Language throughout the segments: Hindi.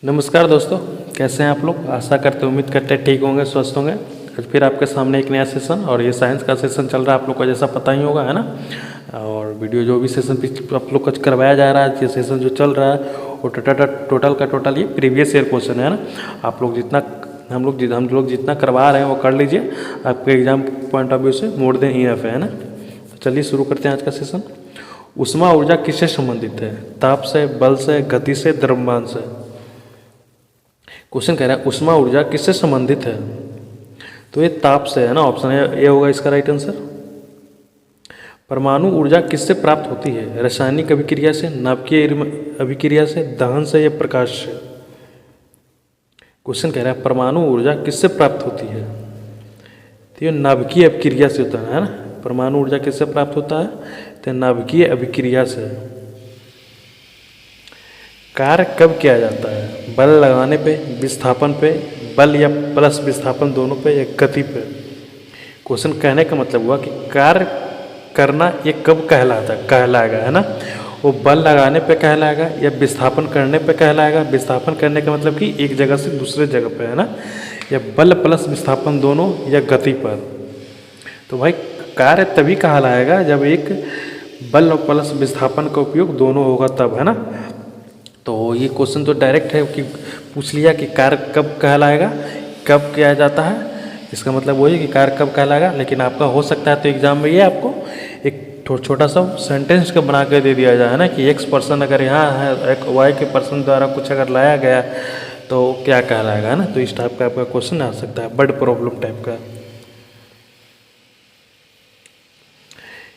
नमस्कार दोस्तों, कैसे हैं आप लोग। आशा करते उम्मीद करते हैं ठीक होंगे, स्वस्थ होंगे। आज फिर आपके सामने एक नया सेशन और ये साइंस का सेशन चल रहा है, आप लोग को जैसा पता ही होगा, है ना। और वीडियो जो भी सेशन आप लोग को करवाया जा रहा है, ये सेशन जो चल रहा है वो टोटल का टोटल ये प्रीवियस ईयर क्वेश्चन है ना। आप लोग जितना हम लोग जितना करवा रहे हैं वो कर लीजिए, आपके एग्जाम पॉइंट ऑफ व्यू से मोर देन इनफ है ना। तो चलिए शुरू करते हैं आज का सेशन। ऊष्मा ऊर्जा किससे संबंधित है? ताप से, बल से, गति से, द्रव्यमान से। क्वेश्चन कह रहा है ऊष्मा ऊर्जा किससे संबंधित है? तो ये ताप से है ना, ऑप्शन ए होगा इसका राइट आंसर। परमाणु ऊर्जा किससे प्राप्त होती है? रासायनिक अभिक्रिया से, नाभिकीय अभिक्रिया से, दहन से या प्रकाश से। क्वेश्चन कह रहा है परमाणु ऊर्जा किससे प्राप्त होती है? तो ये नाभिकीय अभिक्रिया से होता है ना। परमाणु ऊर्जा किससे प्राप्त होता है? तो नाभिकीय अभिक्रिया से। कार्य कब किया जाता है? बल लगाने पे, विस्थापन पे, बल या प्लस विस्थापन दोनों पे, या गति पे। क्वेश्चन कहने का मतलब हुआ कि कार्य करना ये कब कहलाएगा, है ना। वो बल लगाने पे कहलाएगा या विस्थापन करने पे कहलाएगा। विस्थापन करने का मतलब कि एक जगह से दूसरे जगह पे, है ना। या बल प्लस विस्थापन दोनों, या गति पर। तो भाई कार्य तभी कहलाएगा जब एक बल और प्लस विस्थापन का उपयोग दोनों होगा तब, है ना। तो ये क्वेश्चन तो डायरेक्ट है कि पूछ लिया कि कार्य कब कहलाएगा, कब किया जाता है। इसका मतलब वही कि कार्य कब कहलाएगा। लेकिन आपका हो सकता है तो एग्जाम में ये आपको एक छोटा सा सेंटेंस का बना कर दे दिया जाए, है ना, कि एक्स पर्सन अगर यहाँ है, एक वाई के पर्सन द्वारा कुछ अगर लाया गया तो क्या कहलाएगा, है ना। तो इस टाइप का आपका क्वेश्चन आ सकता है, बर्ड प्रॉब्लम टाइप का।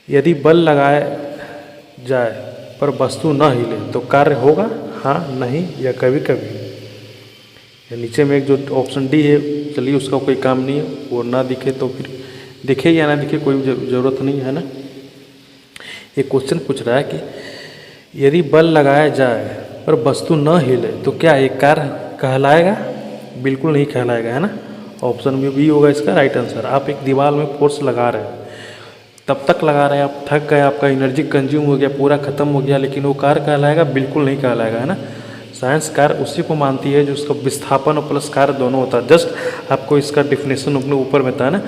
यदि बल लगाए जाए पर वस्तु न हिले तो कार्य होगा? हाँ, नहीं, या कभी कभी। या नीचे में एक जो ऑप्शन डी है, चलिए उसका कोई काम नहीं है, वो ना दिखे तो फिर दिखे या ना दिखे कोई ज़रूरत नहीं है ना। ये क्वेश्चन पूछ रहा है कि यदि बल लगाया जाए पर वस्तु न हिले तो क्या एक कार्य कहलाएगा? बिल्कुल नहीं कहलाएगा, है ना। ऑप्शन में बी होगा इसका राइट आंसर। आप एक दीवार में फोर्स लगा रहे हैं, तब तक लगा रहे हैं, आप थक गए, आपका एनर्जी कंज्यूम हो गया, पूरा खत्म हो गया, लेकिन वो कार्य कहलाएगा? बिल्कुल नहीं कहलाएगा, है ना। साइंस कार्य उसी को मानती है जो उसका विस्थापन और प्लस कार्य दोनों होता है। जस्ट आपको इसका डिफिनेशन अपने ऊपर में था ना,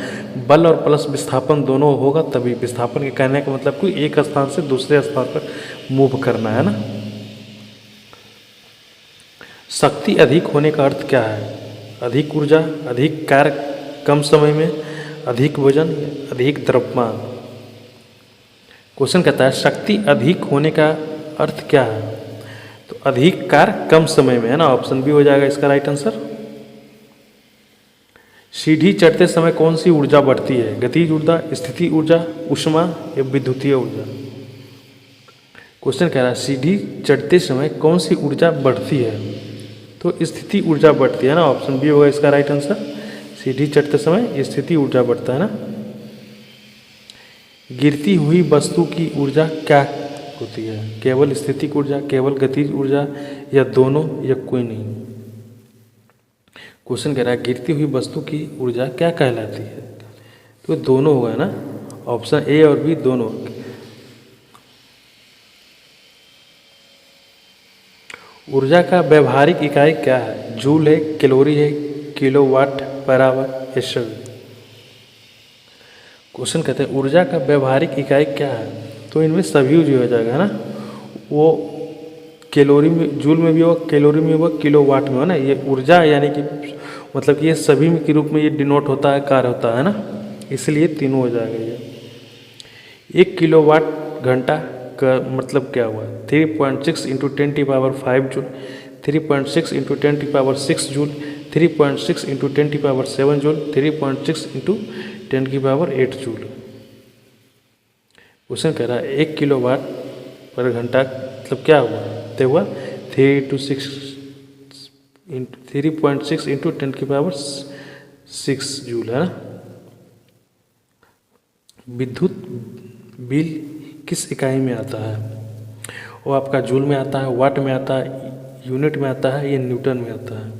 बल और प्लस विस्थापन दोनों होगा तभी। विस्थापन के कहने का मतलब कोई एक स्थान से दूसरे स्थान पर मूव करना, है ना। शक्ति अधिक होने का अर्थ क्या है? अधिक ऊर्जा, अधिक कार्य कम समय में, अधिक वजन, अधिक द्रव्यमान। क्वेश्चन कहता है शक्ति अधिक होने का अर्थ क्या है? तो अधिक कार्य कम समय में, है ना। ऑप्शन बी हो जाएगा इसका राइट आंसर। सीढ़ी चढ़ते समय कौन सी ऊर्जा बढ़ती है? गतिज ऊर्जा, स्थिति ऊर्जा, ऊष्मा या विद्युतीय ऊर्जा। क्वेश्चन कह रहा है सीढ़ी चढ़ते समय कौन सी ऊर्जा बढ़ती है? तो स्थिति ऊर्जा बढ़ती है ना। ऑप्शन बी होगा इसका राइट आंसर। सीढ़ी चढ़ते समय स्थिति ऊर्जा बढ़ता है ना। गिरती हुई वस्तु की ऊर्जा क्या होती है? केवल स्थितिक ऊर्जा, केवल गतिज ऊर्जा, या दोनों, या कोई नहीं। क्वेश्चन कह रहा है गिरती हुई वस्तु की ऊर्जा क्या कहलाती है? तो दोनों होगा ना। ऑप्शन ए और बी दोनों। ऊर्जा का व्यवहारिक इकाई क्या है? जूल है, कैलोरी है, किलोवाट, परावर, या सभी। क्वेश्चन कहते हैं ऊर्जा का व्यवहारिक इकाई क्या है? तो इनमें सभी यूज हो जाएगा, है ना। वो कैलोरी में, जूल में भी होगा, कैलोरी में होगा, किलोवाट में हो ना। ये ऊर्जा यानी कि मतलब कि ये सभी के रूप में ये डिनोट होता है, कार्य होता है ना, इसलिए तीनों हो जाएगा ये। 1 किलोवाट घंटा का मतलब क्या हुआ? 3.6 into 10⁵ joule, 3.6 into 10⁶ joule, 3.6 into 10⁷ joule, 3.6 into 10⁸ joule. Question कह रहा है 1 किलोवाट पर घंटा मतलब क्या हुआ? तो हुआ 3.6 इंटू 10⁶ जूल, है ना। विद्युत बिल किस इकाई में आता है? वो आपका जूल में आता है, वाट में आता है, यूनिट में आता है, या न्यूटन में आता है।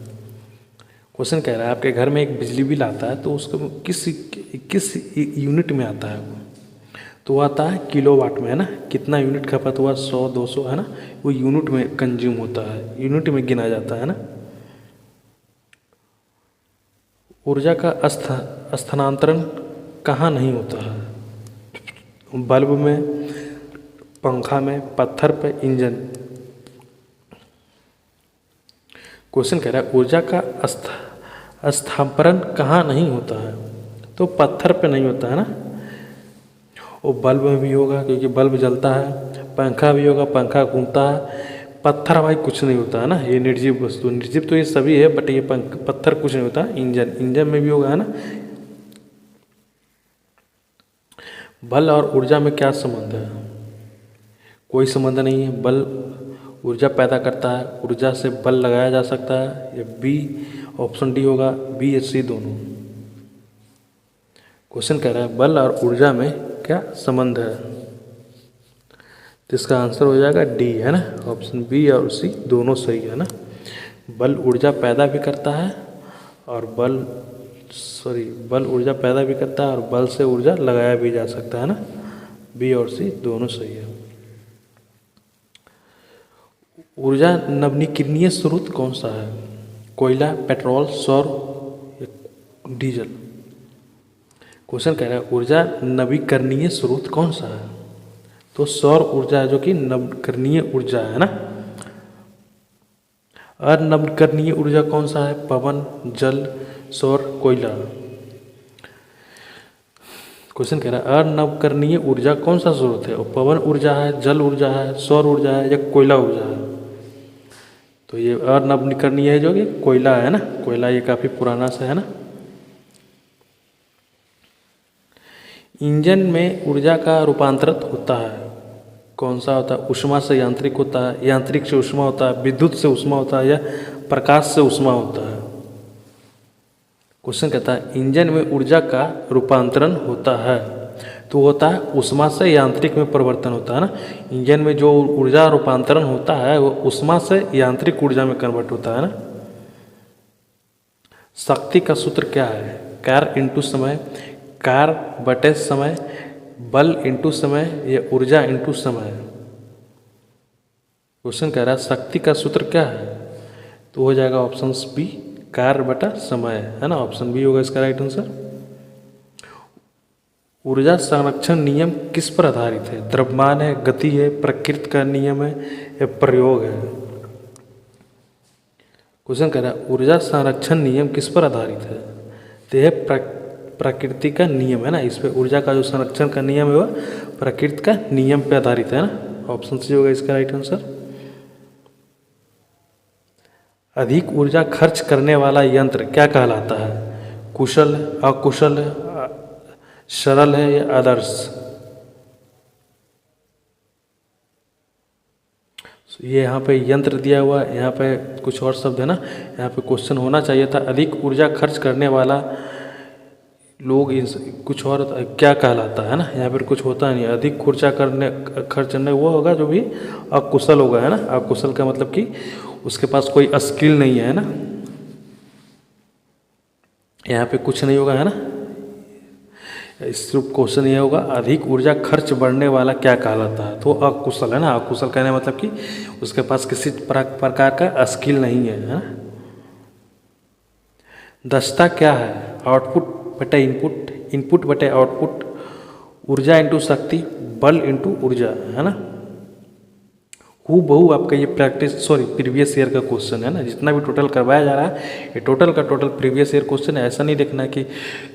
क्वेश्चन कह रहा है आपके घर में एक बिजली बिल आता है तो उसको किस यूनिट में आता है? वो तो वो आता है किलोवाट में, है ना। कितना यूनिट खपत हुआ? 100, 200, है ना। वो यूनिट में कंज्यूम होता है, यूनिट में गिना जाता है ना। ऊर्जा का स्थानांतरण कहाँ नहीं होता है? बल्ब में, पंखा में, पत्थर पे, इंजन। क्वेश्चन कह रहा है ऊर्जा का स्थानांतरण कहाँ नहीं होता है? तो पत्थर पे नहीं होता है ना, वो बल्ब में भी होगा क्योंकि बल्ब जलता है, पंखा भी होगा, पंखा घूमता है। पत्थर भाई कुछ नहीं होता है ना, ये निर्जीव वस्तु, निर्जीव तो ये सभी है बट ये पत्थर कुछ नहीं होता। इंजन में भी होगा है ना। बल और ऊर्जा में क्या संबंध है? कोई संबंध नहीं है। बल ऊर्जा पैदा करता है, ऊर्जा से बल लगाया जा सकता है। ये बी ऑप्शन डी होगा, बी या सी दोनों। क्वेश्चन कह रहा है बल और ऊर्जा में क्या संबंध है? तो इसका आंसर हो जाएगा डी है ना, ऑप्शन बी और सी दोनों सही है ना। बल ऊर्जा पैदा भी करता है और बल ऊर्जा पैदा भी करता है और बल से ऊर्जा लगाया भी जा सकता है ना। बी और सी दोनों सही है। ऊर्जा नवीकरणीय स्रोत कौन सा है? कोयला, पेट्रोल, सौर या डीजल। क्वेश्चन कह रहा है ऊर्जा नवीकरणीय स्रोत कौन सा है? तो सौर ऊर्जा है जो कि नवीकरणीय ऊर्जा है ना। अनवीकरणीय ऊर्जा कौन सा है? पवन, जल, सौर, कोयला। क्वेश्चन कह रहा है अनवीकरणीय ऊर्जा कौन सा स्रोत है? पवन ऊर्जा है, जल ऊर्जा है, सौर ऊर्जा है या कोयला ऊर्जा है? तो ये अनवीकरणीय है जो कि कोयला है ना। कोयला ये काफ़ी पुराना सा है ना। इंजन में ऊर्जा का रूपांतरित होता है, कौन सा होता है? ऊष्मा से यांत्रिक होता है, यांत्रिक से ऊष्मा होता है, विद्युत से ऊष्मा होता है या प्रकाश से ऊष्मा होता है? क्वेश्चन कहता है इंजन में ऊर्जा का रूपांतरण होता है, तो होता है ऊष्मा से यांत्रिक में परिवर्तन होता है ना। इंजन में जो ऊर्जा रूपांतरण होता है वो ऊष्मा से यांत्रिक ऊर्जा में कन्वर्ट होता है ना। शक्ति का सूत्र क्या है? कार्य इंटू समय, कार्य बटे समय, बल इंटू समय या ऊर्जा इंटू समय? क्वेश्चन कह रहा है शक्ति का सूत्र क्या है? तो हो जाएगा ऑप्शन बी, कार्य बटा समय है ना। ऑप्शन बी होगा इसका राइट आंसर। ऊर्जा संरक्षण नियम किस पर आधारित है? द्रव्यमान है, गति है, प्रकृति का नियम है या प्रयोग है? क्वेश्चन कह रहा है ऊर्जा संरक्षण नियम किस पर आधारित है? तो यह प्रकृति का नियम है ना। इस पे ऊर्जा का जो संरक्षण का नियम है वह प्रकृति का नियम पे आधारित है ना। ऑप्शन सी होगा इसका राइट आंसर। अधिक ऊर्जा खर्च करने वाला यंत्र क्या कहलाता है? कुशल, अकुशल, सरल है या आदर्श? ये यहाँ पे यंत्र दिया हुआ है, यहाँ पे कुछ और शब्द है ना। यहाँ पे क्वेश्चन होना चाहिए था अधिक ऊर्जा खर्च करने वाला लोग कुछ और क्या कहलाता है ना। यहाँ पर कुछ होता नहीं। अधिक ऊर्जा खर्च करने वो होगा जो भी अकुशल होगा है ना। अकुशल का मतलब कि उसके पास कोई स्किल नहीं है ना। यहाँ पे कुछ नहीं होगा है ना। सिर्फ क्वेश्चन ये होगा अधिक ऊर्जा खर्च बढ़ने वाला क्या कहलाता है? तो अकुशल है ना। अकुशल कहने मतलब कि उसके पास किसी प्रकार का स्किल नहीं है ना। दक्षता क्या है? आउटपुट बटे इनपुट, इनपुट बटे आउटपुट, ऊर्जा इंटू शक्ति, बल इंटू ऊर्जा है ना। हूबहू आपका ये प्रीवियस ईयर का क्वेश्चन है ना। जितना भी टोटल करवाया जा रहा है ये टोटल का टोटल प्रीवियस ईयर क्वेश्चन है। ऐसा नहीं देखना कि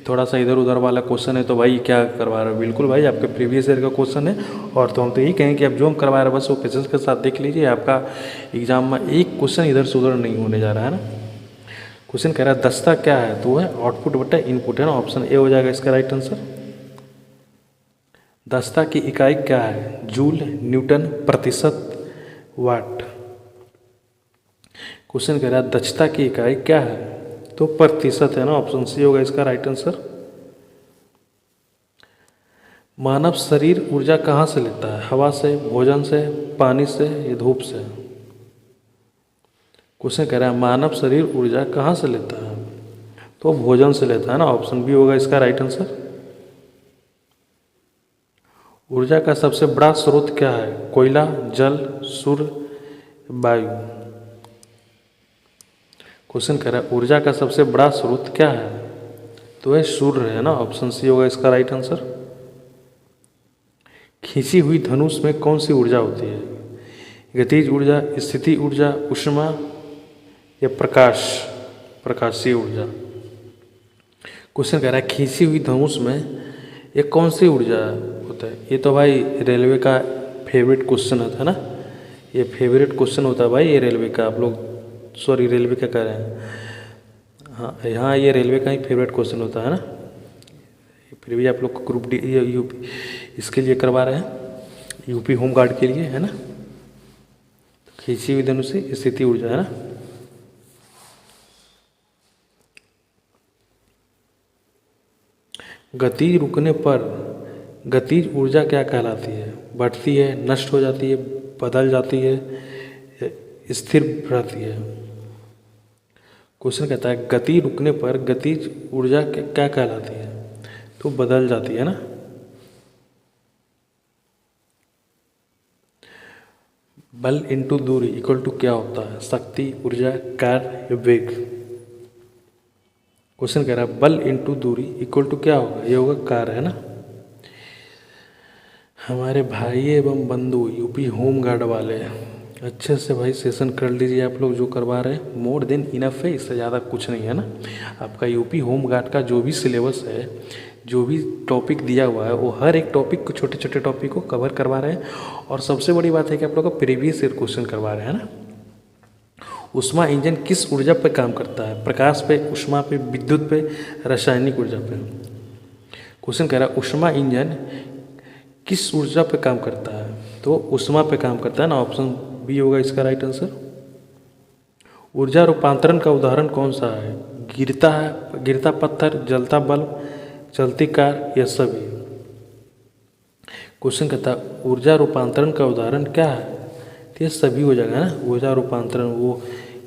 थोड़ा सा इधर उधर वाला क्वेश्चन है तो भाई क्या करवा रहे हो। बिल्कुल भाई आपके प्रीवियस ईयर का क्वेश्चन है। और तो हम तो यही कहें कि आप जो हम करवा रहे हैं बस वो पेशेंस के साथ देख लीजिए। आपका एग्जाम में एक क्वेश्चन इधर से उधर नहीं होने जा रहा है ना। क्वेश्चन कह रहा है दक्षता क्या है? तो है आउटपुट बटा इनपुट है ना। ऑप्शन ए हो जाएगा इसका राइट आंसर। दक्षता की इकाई क्या है? जूल, न्यूटन, प्रतिशत, वाट। क्वेश्चन कह रहा है दक्षता की इकाई क्या है? तो प्रतिशत है ना। ऑप्शन सी होगा इसका राइट आंसर। मानव शरीर ऊर्जा कहाँ से लेता है? हवा से, भोजन से, पानी से या धूप से? क्वेश्चन कह रहा है मानव शरीर ऊर्जा कहाँ से लेता है? तो भोजन से लेता है ना। ऑप्शन बी होगा इसका राइट आंसर। ऊर्जा का सबसे बड़ा स्रोत क्या है? कोयला, जल, सूर्य, वायु? क्वेश्चन कह रहा है ऊर्जा का सबसे बड़ा स्रोत क्या है? तो है सूर्य है ना, ऑप्शन सी होगा इसका राइट आंसर। खींची हुई धनुष में कौन सी ऊर्जा होती है? गतिज ऊर्जा, स्थिति ऊर्जा, ऊष्मा या प्रकाशीय ऊर्जा। क्वेश्चन कह रहा है खींची हुई धनुष में ये कौन सी ऊर्जा होता है? ये तो भाई रेलवे का फेवरेट क्वेश्चन होता है ना, ये फेवरेट क्वेश्चन होता है भाई ये रेलवे का। आप लोग सॉरी रेलवे का कह रहे हैं, हाँ यहाँ ये रेलवे का ही फेवरेट क्वेश्चन होता है ना। फिर भी आप लोग को ग्रुप डी यूपी इसके लिए करवा रहे हैं, यूपी होम गार्ड के लिए है ना। तो खींची हुई धनुष से स्थिति ऊर्जा है ना। गति रुकने पर गतिज ऊर्जा क्या कहलाती है? बढ़ती है, नष्ट हो जाती है, बदल जाती है, स्थिर रहती है। क्वेश्चन कहता है गति रुकने पर गतिज ऊर्जा क्या कहलाती है? तो बदल जाती है ना। बल इंटू दूरी इक्वल टू क्या होता है? शक्ति, ऊर्जा, कार्य या वेग। क्वेश्चन कह रहा है बल इंटू दूरी इक्वल टू क्या होगा? ये होगा कार्य है ना। हमारे भाई एवं बंधु यूपी होम गार्ड वाले अच्छे से भाई सेशन कर लीजिए, आप लोग जो करवा रहे हैं मोर देन इनफ है, इससे ज़्यादा कुछ नहीं है ना। आपका यूपी होम गार्ड का जो भी सिलेबस है, जो भी टॉपिक दिया हुआ है, वो हर एक टॉपिक को, छोटे छोटे टॉपिक को कवर करवा रहे हैं। और सबसे बड़ी बात है कि आप लोग का प्रीवियस ईयर क्वेश्चन करवा रहे हैं ना। ऊष्मा इंजन किस ऊर्जा पर काम करता है? प्रकाश पे, ऊष्मा पे, विद्युत पे, रासायनिक ऊर्जा पे। क्वेश्चन कह रहा है ऊष्मा इंजन किस ऊर्जा पे काम करता है? तो ऊष्मा पे काम करता है ना, ऑप्शन बी होगा इसका राइट आंसर। ऊर्जा रूपांतरण का उदाहरण कौन सा है? गिरता पत्थर, जलता बल्ब, चलती कार या सभी। क्वेश्चन कहता है ऊर्जा रूपांतरण का उदाहरण क्या है? तो ये सभी हो जाएगा ना। ऊर्जा रूपांतरण वो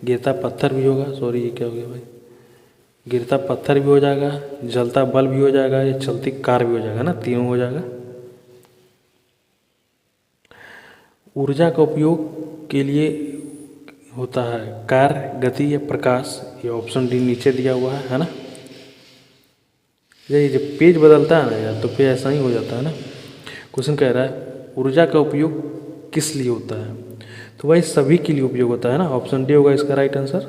गिरता पत्थर भी होगा, सॉरी ये क्या हो गया भाई, गिरता पत्थर भी हो जाएगा, जलता बल्ब भी हो जाएगा, या चलती कार भी हो जाएगा ना, तीनों हो जाएगा। ऊर्जा का उपयोग के लिए होता है कार्य, गति या प्रकाश। ये ऑप्शन डी नीचे दिया हुआ है ना। ये जब पेज बदलता है ना यार, तो फिर ऐसा ही हो जाता है ना। क्वेश्चन कह रहा है ऊर्जा का उपयोग किस लिए होता है? तो भाई सभी के लिए उपयोग होता है ना, ऑप्शन डी होगा इसका राइट आंसर।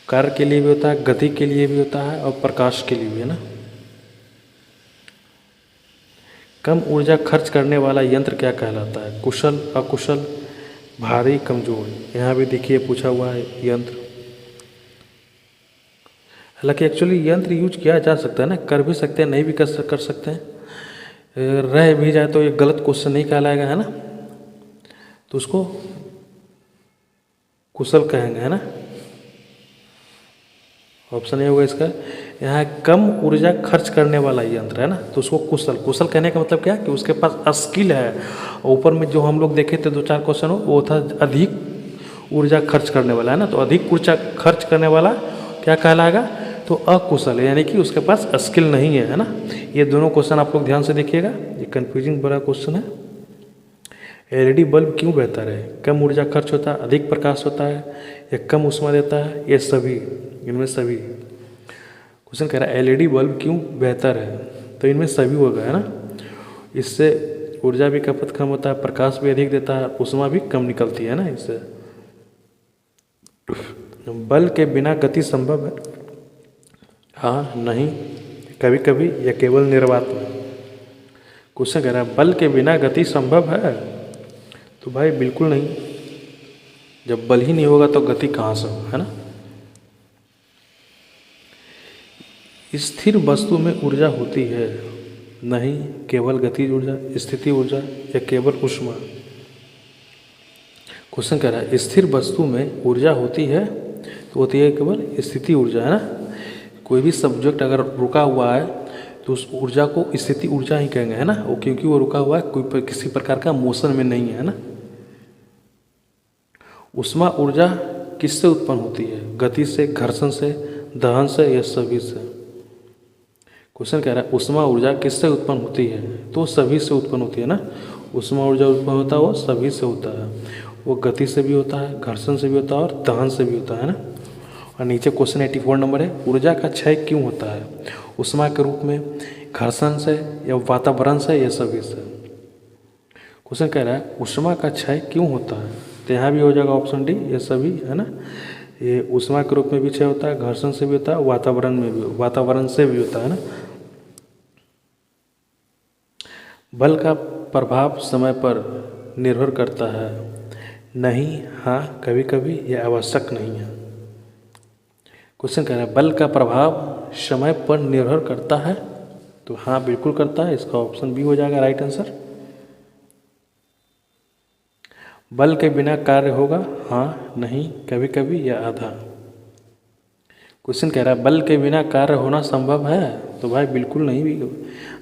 कार्य के लिए भी होता है, गति के लिए भी होता है और प्रकाश के लिए भी है ना। कम ऊर्जा खर्च करने वाला यंत्र क्या कहलाता है? कुशल, अकुशल, भारी, कमजोर। यहाँ भी देखिए पूछा हुआ है यंत्र। हालांकि एक्चुअली यंत्र यूज किया जा सकता है ना, कर भी सकते हैं, नहीं भी कर सकते हैं। रह भी जाए तो ये गलत क्वेश्चन नहीं कहलाएगा है ना, तो उसको कुशल कहेंगे है ना। ऑप्शन ए होगा इसका। यहाँ कम ऊर्जा खर्च करने वाला यंत्र है ना, तो उसको कुशल कहने का मतलब क्या कि उसके पास स्किल है। ऊपर में जो हम लोग देखे थे 2-4 क्वेश्चन वो था अधिक ऊर्जा खर्च करने वाला है ना, तो अधिक ऊर्जा खर्च करने वाला क्या कहलाएगा? तो अकुशल है, यानी कि उसके पास स्किल नहीं है ना। ये दोनों क्वेश्चन आप लोग ध्यान से देखिएगा, ये कन्फ्यूजिंग बड़ा क्वेश्चन है। एलईडी बल्ब क्यों बेहतर है? कम ऊर्जा खर्च होता है, अधिक प्रकाश होता है, या कम ऊष्मा देता है, ये सभी, इनमें सभी। क्वेश्चन कह रहा है एलईडी बल्ब क्यों बेहतर है? तो इनमें सभी होगा है ना। इससे ऊर्जा भी खपत कम होता है, प्रकाश भी अधिक देता है, ऊष्मा भी कम निकलती है ना इससे। बल के बिना गति संभव है? हाँ, नहीं, कभी कभी, या केवल निर्वात में। क्वेश्चन कह रहा है बल के बिना गति संभव है? तो भाई बिल्कुल नहीं, जब बल ही नहीं होगा तो गति कहाँ से होगा है ना। स्थिर वस्तु में ऊर्जा होती है? नहीं, केवल गतिज ऊर्जा, स्थिति ऊर्जा या केवल ऊष्मा। क्वेश्चन कह रहा है स्थिर वस्तु में ऊर्जा होती है, तो होती है केवल स्थिति ऊर्जा है ना। कोई भी सब्जेक्ट अगर रुका हुआ है तो उस ऊर्जा को स्थिति ऊर्जा ही कहेंगे है ना, वो क्योंकि वो रुका हुआ है, कोई किसी प्रकार का मोशन में नहीं है ना। ऊष्मा ऊर्जा किससे उत्पन्न होती है? गति से, घर्षण से, दहन से या सभी से। क्वेश्चन कह रहा है ऊष्मा ऊर्जा किससे उत्पन्न होती है? तो सभी से उत्पन्न होती है ना। ऊष्मा ऊर्जा उत्पन्न होता है वो सभी से होता है, वो गति से भी होता है, घर्षण से भी होता है और दहन से भी होता है ना। और नीचे क्वेश्चन 84 नंबर है, ऊर्जा का क्षय क्यों होता है? ऊष्मा के रूप में, घर्षण से, या वातावरण से, या सभी से। क्वेश्चन कह रहा है ऊष्मा का क्षय क्यों होता है, तो यहाँ भी हो जाएगा ऑप्शन डी, ये सभी है ना। ये ऊष्मा के रूप में भी क्षय होता है, घर्षण से भी होता है, वातावरण से भी होता है ना। बल का प्रभाव समय पर निर्भर करता है, नहीं, हाँ, कभी कभी, या आवश्यक नहीं है। क्वेश्चन कह रहा है बल का प्रभाव समय पर निर्भर करता है, तो हाँ बिल्कुल करता है, इसका ऑप्शन बी हो जाएगा राइट आंसर। बल के बिना कार्य होगा, हाँ, नहीं, कभी कभी, या आधा। क्वेश्चन कह रहा है बल के बिना कार्य होना संभव है, तो भाई बिल्कुल नहीं भी।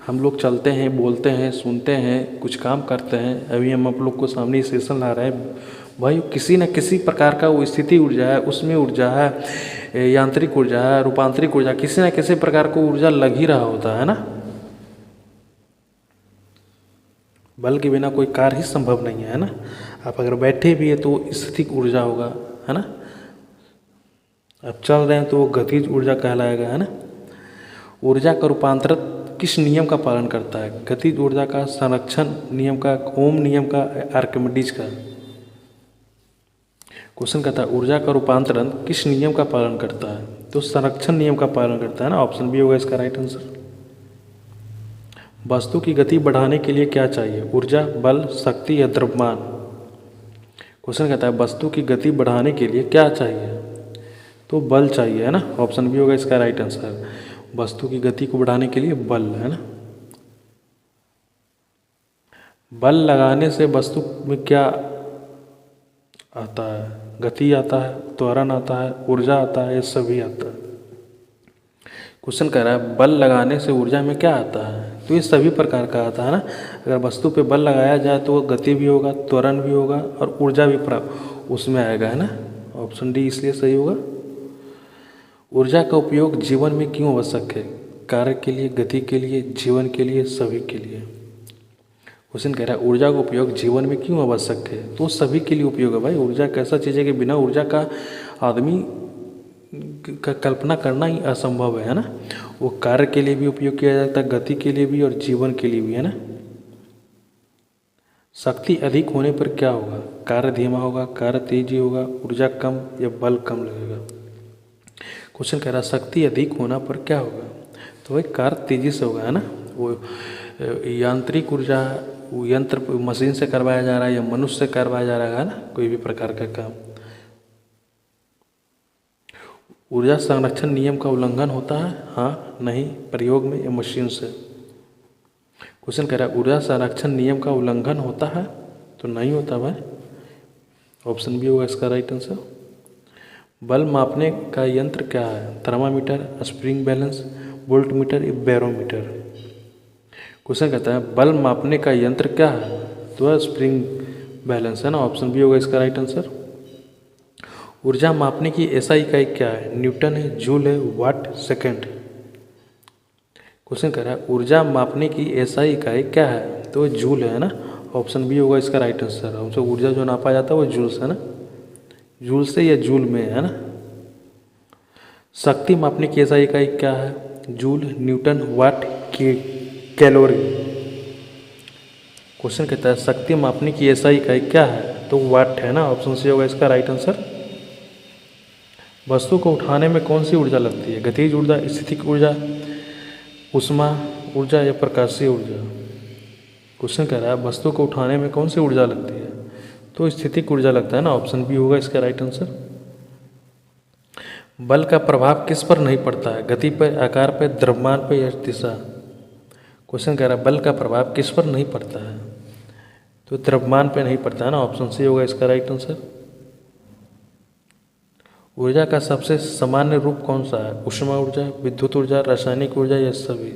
हम लोग चलते हैं, बोलते हैं, सुनते हैं, कुछ काम करते हैं, अभी हम आप लोग को सामने सेशन ला रहे हैं भाई, किसी न किसी प्रकार का वो स्थिति ऊर्जा है, उसमें ऊर्जा है, यांत्रिक ऊर्जा है, रूपांतरिक ऊर्जा, किसी न किसी प्रकार को ऊर्जा लग ही रहा होता है ना। बल के बिना कोई कार्य ही संभव नहीं है ना। आप अगर बैठे भी है तो स्थितिक ऊर्जा होगा, है ना। आप चल रहे हैं तो वो गतिज ऊर्जा कहलाएगा, है ना। ऊर्जा का रूपांतरण किस नियम का पालन करता है? गतिज ऊर्जा का, संरक्षण नियम का, ओम नियम का, आर्किमिडीज का। क्वेश्चन कहता है ऊर्जा का रूपांतरण किस नियम का पालन करता है? तो संरक्षण नियम का पालन करता है ना, ऑप्शन बी होगा इसका राइट आंसर। वस्तु की गति बढ़ाने के लिए क्या चाहिए? ऊर्जा, बल, शक्ति, या द्रव्यमान। क्वेश्चन कहता है वस्तु की गति बढ़ाने के लिए क्या चाहिए? तो बल चाहिए, है ना, ऑप्शन बी होगा इसका राइट आंसर। वस्तु की गति को बढ़ाने के लिए बल, है ना। बल लगाने से वस्तु में क्या आता है? गति आता है, त्वरण आता है, ऊर्जा आता है, ये सभी आता है। क्वेश्चन कह रहा है बल लगाने से ऊर्जा में क्या आता है? तो ये सभी प्रकार का आता है ना। अगर वस्तु पे बल लगाया जाए तो गति भी होगा, त्वरण भी होगा, और ऊर्जा भी उसमें आएगा, है ना। ऑप्शन डी इसलिए सही होगा। ऊर्जा का उपयोग जीवन में क्यों आवश्यक है? कार्य के लिए, गति के लिए, जीवन के लिए, सभी के लिए। क्वेश्चन कह रहा है ऊर्जा का उपयोग जीवन में क्यों आवश्यक है? तो सभी के लिए उपयोग है भाई। ऊर्जा एक ऐसा चीज़ है कि बिना ऊर्जा का आदमी का कल्पना करना ही असंभव है ना। वो कार्य के लिए भी उपयोग किया जाता है, गति के लिए भी, और जीवन के लिए भी, है ना। शक्ति अधिक होने पर क्या होगा? कार्य धीमा होगा, कार्य तेजी होगा, ऊर्जा कम, या बल कम लगेगा। क्वेश्चन कह रहा है शक्ति अधिक होना पर क्या होगा? तो भाई कार्य तेजी से होगा, है ना। वो यांत्रिक ऊर्जा, वो यंत्र मशीन से करवाया जा रहा है या मनुष्य से करवाया जा रहा है ना, कोई भी प्रकार का काम। ऊर्जा संरक्षण नियम का उल्लंघन होता है, हाँ, नहीं, प्रयोग में, या मशीन से। क्वेश्चन कह रहा है ऊर्जा संरक्षण नियम का उल्लंघन होता है, तो नहीं होता भाई, ऑप्शन बी होगा इसका राइट आंसर। बल मापने का यंत्र क्या है? थर्मामीटर, स्प्रिंग बैलेंस, वोल्टमीटर, या बैरोमीटर। क्वेश्चन कहता है बल मापने का यंत्र क्या है? तो स्प्रिंग बैलेंस, है ना, ऑप्शन बी होगा इसका राइट आंसर। ऊर्जा मापने की ऐसा इकाई क्या है? न्यूटन है, जूल है, वाट, सेकंड। क्वेश्चन कह रहा है ऊर्जा मापने की ऐसा इकाई क्या है? तो जूल है ना, ऑप्शन बी होगा इसका राइट आंसर। हमसे ऊर्जा जो नापा जाता है वो जूल से, है ना, जूल से या जूल में, है ना। शक्ति मापने की ऐसा इकाई क्या है? जूल, न्यूटन, वाट, कैलोरी। क्वेश्चन कहता है शक्ति मापने की ऐसा इकाई क्या है? तो वाट है ना, ऑप्शन सी होगा इसका राइट आंसर। वस्तु को उठाने में कौन सी ऊर्जा लगती है? गतिज ऊर्जा, स्थितिक ऊर्जा, ऊष्मा ऊर्जा, या प्रकाशीय ऊर्जा। क्वेश्चन कह रहा है वस्तु को उठाने में कौन सी ऊर्जा लगती है? तो स्थितिक ऊर्जा लगता है ना, ऑप्शन बी होगा इसका राइट आंसर। बल का प्रभाव किस पर नहीं पड़ता है? गति पर, आकार पर, द्रव्यमान पर, या दिशा। क्वेश्चन कह रहा है बल का प्रभाव किस पर नहीं पड़ता है? तो द्रव्यमान पर नहीं पड़ता है ना, ऑप्शन सी होगा इसका राइट आंसर। ऊर्जा का सबसे सामान्य रूप कौन सा है? ऊष्मा ऊर्जा, विद्युत ऊर्जा, रासायनिक ऊर्जा, या सभी।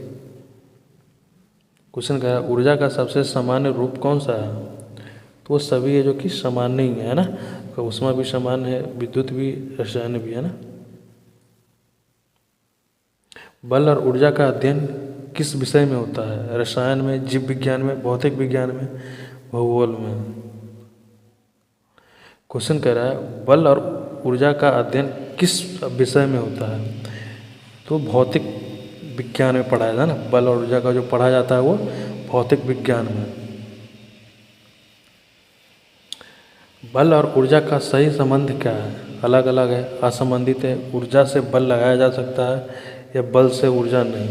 क्वेश्चन कह रहा है ऊर्जा का सबसे सामान्य रूप कौन सा है? तो वो सभी है जो कि सामान्य ही है ना। ऊष्मा भी सामान्य है, विद्युत भी, रसायन भी, है ना। बल और ऊर्जा का अध्ययन किस विषय में होता है? रसायन में, जीव विज्ञान में, भौतिक विज्ञान में, भूगोल में। क्वेश्चन कह रहा है बल और ऊर्जा का अध्ययन किस विषय में होता है? तो भौतिक विज्ञान में पढ़ाया था ना, बल और ऊर्जा का जो पढ़ा जाता है वो भौतिक विज्ञान में। बल और ऊर्जा का सही संबंध क्या है? अलग अलग है, असंबंधित है, ऊर्जा से बल लगाया जा सकता है या बल से ऊर्जा नहीं।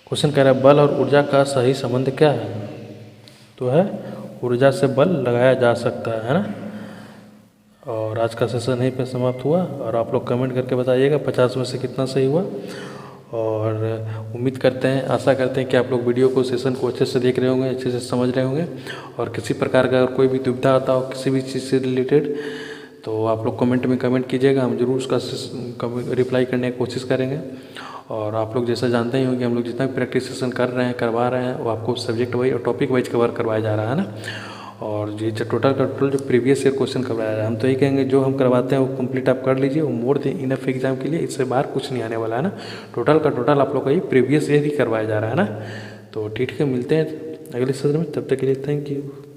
क्वेश्चन कह रहा है बल और ऊर्जा का सही संबंध क्या है? तो है ऊर्जा से बल लगाया जा सकता है ना। और आज का सेशन यहीं पे समाप्त हुआ और आप लोग कमेंट करके बताइएगा 50 में से कितना सही हुआ। और उम्मीद करते हैं, आशा करते हैं कि आप लोग वीडियो को, सेशन को अच्छे से देख रहे होंगे, अच्छे से समझ रहे होंगे। और किसी प्रकार का अगर कोई भी दुविधा आता हो किसी भी चीज़ से रिलेटेड तो आप लोग कमेंट में कमेंट कीजिएगा, हम जरूर उसका रिप्लाई करने की कोशिश करेंगे। और आप लोग जैसा जानते ही होंगे हम लोग जितना भी प्रैक्टिस सेशन कर रहे हैं, करवा रहे हैं, वो आपको सब्जेक्ट वाइज और टॉपिक वाइज कवर करवाया जा रहा है ना। और ये जो टोटल का टोटल जो प्रीवियस ईयर क्वेश्चन करवाया जा रहा है, हम तो यही कहेंगे जो हम करवाते हैं वो कंप्लीट आप कर लीजिए, वो मोर देन इनफ एग्जाम के लिए, इससे बाहर कुछ नहीं आने वाला है ना। टोटल का टोटल आप लोग का ये प्रीवियस ईयर ही करवाया जा रहा है ना। तो ठीक है, मिलते हैं अगले सत्र में, तब तक के लिए थैंक यू।